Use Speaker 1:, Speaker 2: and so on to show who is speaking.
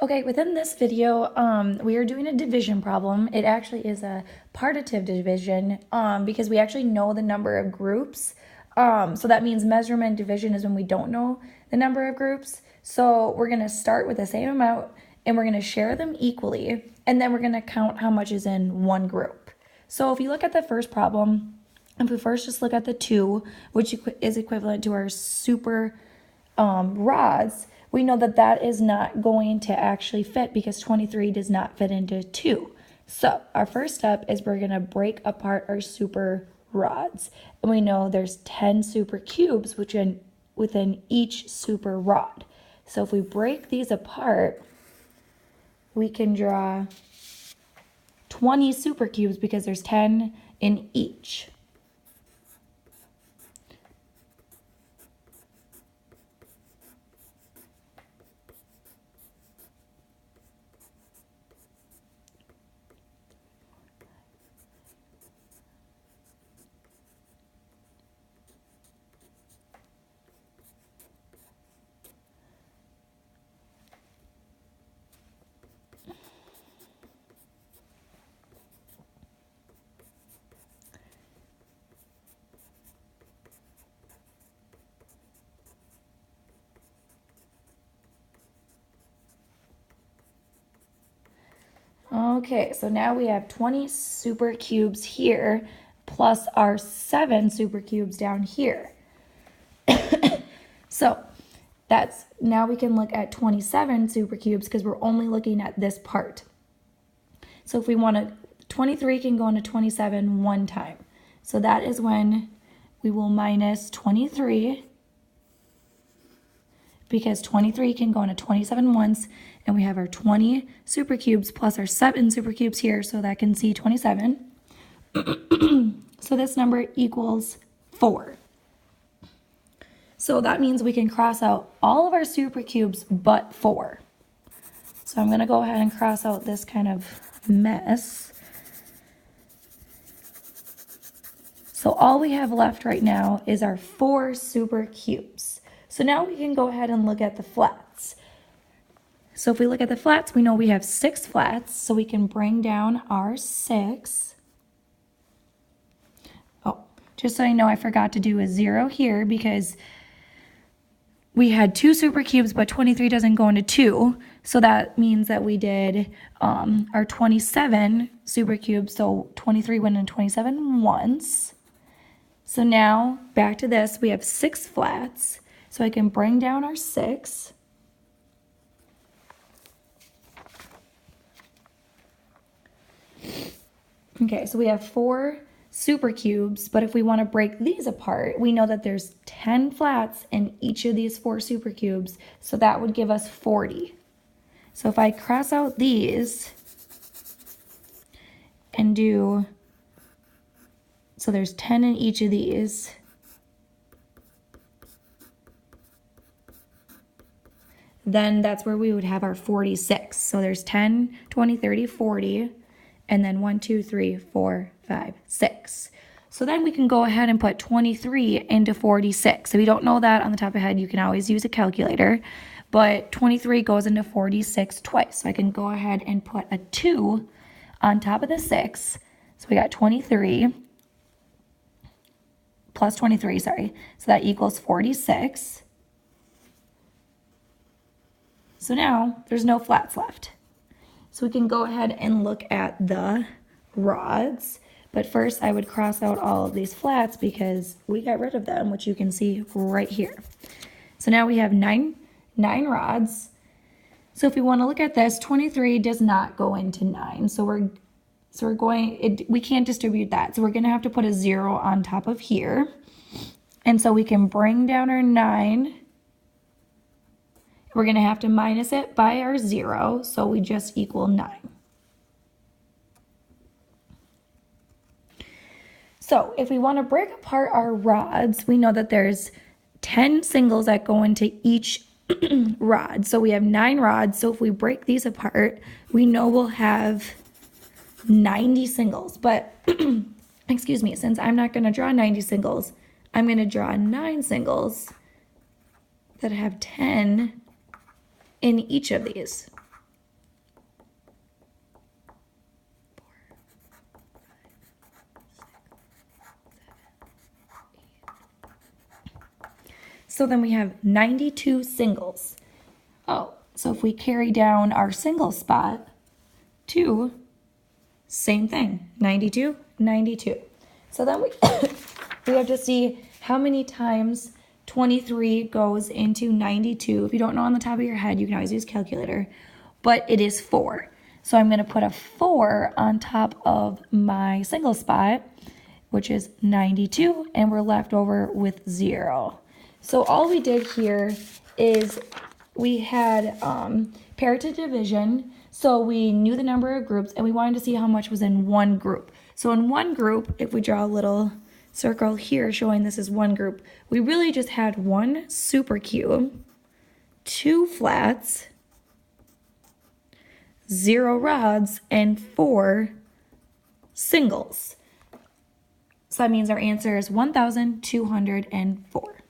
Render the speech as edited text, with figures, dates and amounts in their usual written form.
Speaker 1: Okay, within this video, we are doing a division problem. It actually is a partitive division because we actually know the number of groups. So that means measurement division is when we don't know the number of groups. So we're going to start with the same amount and we're going to share them equally. And then we're going to count how much is in one group. So if you look at the first problem, if we first just look at the 2, which is equivalent to our super rods, we know that that is not going to actually fit because 23 does not fit into 2. So our first step is we're going to break apart our super rods. And we know there's 10 super cubes within each super rod. So if we break these apart, we can draw 20 super cubes because there's 10 in each. Okay, so now we have 20 super cubes here plus our 7 super cubes down here. So that's now we can look at 27 super cubes because we're only looking at this part. So if we want to, 23 can go into 27 one time. So that is when we will minus 23 because 23 can go into 27 once, and we have our 20 super cubes plus our 7 super cubes here, so that can see 27. So this number equals 4. So that means we can cross out all of our super cubes but 4. So I'm going to go ahead and cross out this kind of mess. So all we have left right now is our 4 super cubes. So now we can go ahead and look at the flats. So if we look at the flats, we know we have 6 flats, so we can bring down our 6. Oh, just so you know, I forgot to do a 0 here because we had 2 super cubes, but 23 doesn't go into 2. So that means that we did our 27 super cubes. So 23 went in 27 once. So now back to this, we have 6 flats. So I can bring down our 6. Okay, so we have 4 super cubes, but if we want to break these apart, we know that there's 10 flats in each of these 4 super cubes, so that would give us 40. So if I cross out these and do, so there's 10 in each of these, then that's where we would have our 46. So there's 10, 20, 30, 40, and then 1, 2, 3, 4, 5, 6. So then we can go ahead and put 23 into 46. If you don't know that on the top of your head, you can always use a calculator, but 23 goes into 46 twice. So I can go ahead and put a 2 on top of the 6. So we got 23 plus 23, sorry. So that equals 46. So now there's no flats left. So we can go ahead and look at the rods. But first I would cross out all of these flats because we got rid of them, which you can see right here. So now we have nine rods. So if we want to look at this, 23 does not go into 9. We can't distribute that. So we're going to have to put a 0 on top of here. And so we can bring down our 9. We're going to have to minus it by our 0, so we just equal 9. So if we want to break apart our rods, we know that there's 10 singles that go into each rod. So we have 9 rods, so if we break these apart, we know we'll have 90 singles. But, excuse me, since I'm not going to draw 90 singles, I'm going to draw 9 singles that have 10 in each of these. So then we have 92 singles. Oh, so if we carry down our single spot to same thing, 92, 92. So then we, we have to see how many times 23 goes into 92. If you don't know on the top of your head, you can always use calculator, but it is 4. So I'm going to put a 4 on top of my single spot, which is 92, and we're left over with 0. So all we did here is we had parity division, so we knew the number of groups, and we wanted to see how much was in one group. So in one group, if we draw a little circle here showing this is one group, we really just had one supercube, 2 flats, 0 rods, and 4 singles. So that means our answer is 1,204.